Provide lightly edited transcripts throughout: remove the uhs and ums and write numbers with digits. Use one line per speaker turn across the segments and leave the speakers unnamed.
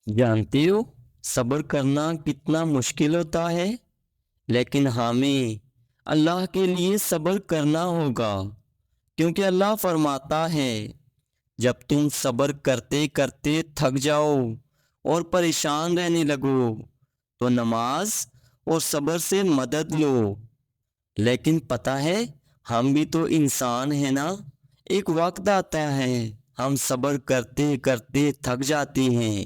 جانتے ہو صبر کرنا کتنا مشکل ہوتا ہے، لیکن ہمیں اللہ کے لیے صبر کرنا ہوگا، کیونکہ اللہ فرماتا ہے جب تم صبر کرتے کرتے تھک جاؤ اور پریشان رہنے لگو تو نماز اور صبر سے مدد لو۔ لیکن پتہ ہے ہم بھی تو انسان ہیں نا، ایک وقت آتا ہے ہم صبر کرتے کرتے تھک جاتے ہیں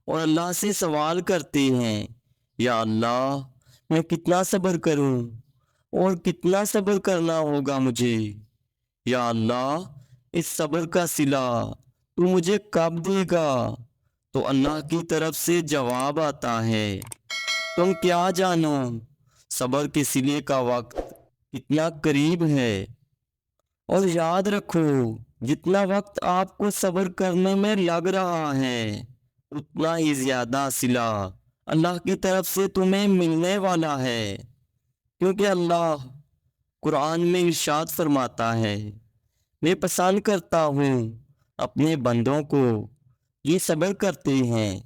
اور اللہ سے سوال کرتے ہیں، یا اللہ میں کتنا صبر کروں اور کتنا صبر کرنا ہوگا مجھے؟ یا اللہ اس صبر کا صلہ تو مجھے کب دے گا؟ تو اللہ کی طرف سے جواب آتا ہے، تم کیا جانو صبر کے صلے کا وقت کتنا قریب ہے۔ اور یاد رکھو جتنا وقت آپ کو صبر کرنے میں لگ رہا ہے اتنا ہی زیادہ صلہ اللہ کی طرف سے تمہیں ملنے والا ہے، کیونکہ اللہ قرآن میں ارشاد فرماتا ہے، میں پسند کرتا ہوں اپنے بندوں کو یہ صبر کرتے ہیں۔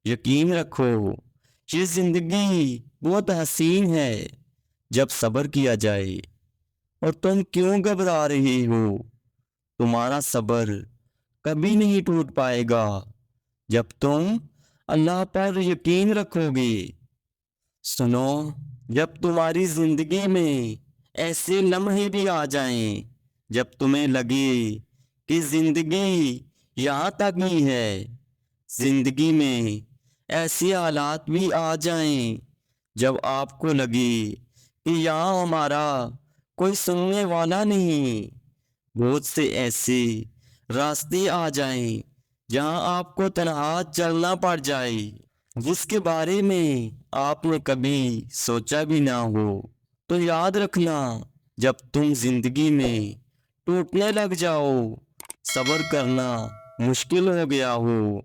یقین رکھو یہ زندگی بہت حسین ہے جب صبر کیا جائے۔ اور تم کیوں گھبرا رہے ہو؟ تمہارا صبر کبھی نہیں ٹوٹ پائے گا جب تم اللہ پر یقین رکھو گے۔ سنو، جب تمہاری زندگی میں ایسے لمحے بھی آ جائیں جب تمہیں لگے کہ زندگی یہاں تک ہی ہے، زندگی میں ایسے حالات بھی آ جائیں جب آپ کو لگے کہ یہاں ہمارا کوئی سننے والا نہیں، بہت سے ایسے راستے آ جائیں جہاں آپ کو تنہا چلنا پڑ جائے، جس کے بارے میں آپ نے کبھی سوچا بھی نہ ہو، تو یاد رکھنا جب تم زندگی میں ٹوٹنے لگ جاؤ، صبر کرنا مشکل ہو گیا ہو،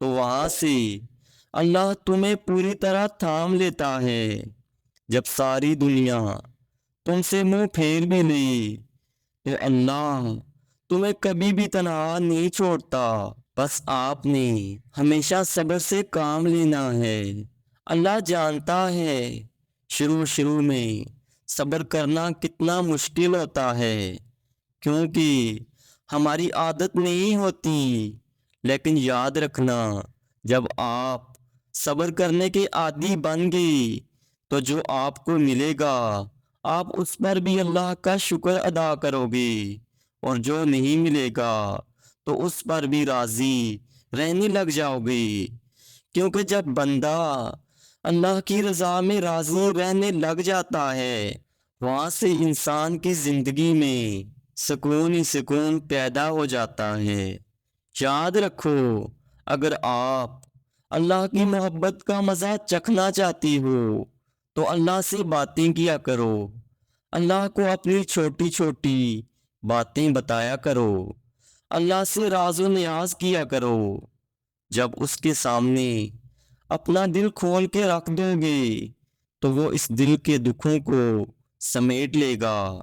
تو وہاں سے اللہ تمہیں پوری طرح تھام لیتا ہے۔ جب ساری دنیا تم سے منہ پھیر بھی لے تو اللہ تمہیں کبھی بھی تنہا نہیں چھوڑتا، بس آپ نے ہمیشہ صبر سے کام لینا ہے۔ اللہ جانتا ہے شروع میں صبر کرنا کتنا مشکل ہوتا ہے، کیونکہ ہماری عادت نہیں ہوتی، لیکن یاد رکھنا جب آپ صبر کرنے کے عادی بن گئی تو جو آپ کو ملے گا آپ اس پر بھی اللہ کا شکر ادا کرو گے، اور جو نہیں ملے گا تو اس پر بھی راضی رہنے لگ جاؤ گے، کیونکہ جب بندہ اللہ کی رضا میں راضی رہنے لگ جاتا ہے وہاں سے انسان کی زندگی میں سکون ہی سکون پیدا ہو جاتا ہے۔ یاد رکھو اگر آپ اللہ کی محبت کا مزہ چکھنا چاہتی ہو تو اللہ سے باتیں کیا کرو، اللہ کو اپنی چھوٹی چھوٹی باتیں بتایا کرو، اللہ سے راز و نیاز کیا کرو۔ جب اس کے سامنے اپنا دل کھول کے رکھ دو گے تو وہ اس دل کے دکھوں کو سمیٹ لے گا،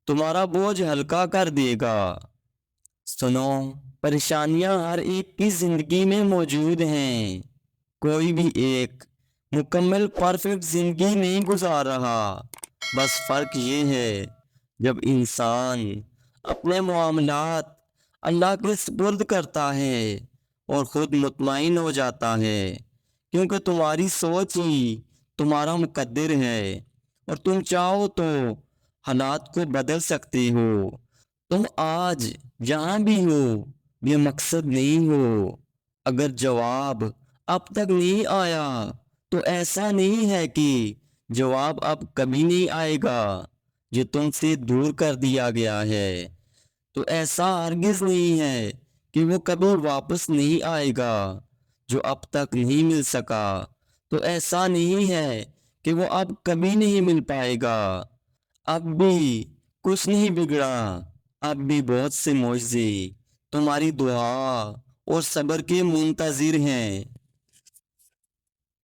تمہارا بوجھ ہلکا کر دے گا۔ سنو، پریشانیاں ہر ایک کی زندگی میں موجود ہیں، کوئی بھی ایک مکمل پرفیکٹ زندگی نہیں گزار رہا، بس فرق یہ ہے جب انسان اپنے معاملات اللہ کے سپرد کرتا ہے اور خود مطمئن ہو جاتا ہے، کیونکہ تمہاری سوچ ہی تمہارا مقدر ہے، اور تم چاہو تو حالات کو بدل سکتے ہو۔ تم آج جہاں بھی ہو یہ مقصد نہیں ہو، اگر جواب اب تک نہیں آیا تو ایسا نہیں ہے کہ جواب اب کبھی نہیں آئے گا، جو تم سے دور کر دیا گیا ہے تو ایسا ہرگز نہیں ہے کہ وہ کبھی واپس نہیں آئے گا، جو اب تک نہیں مل سکا تو ایسا نہیں ہے کہ وہ اب کبھی نہیں مل پائے گا۔ اب بھی کچھ نہیں بگڑا، اب بھی بہت سے معجزے تمہاری دعا اور صبر کے منتظر ہیں۔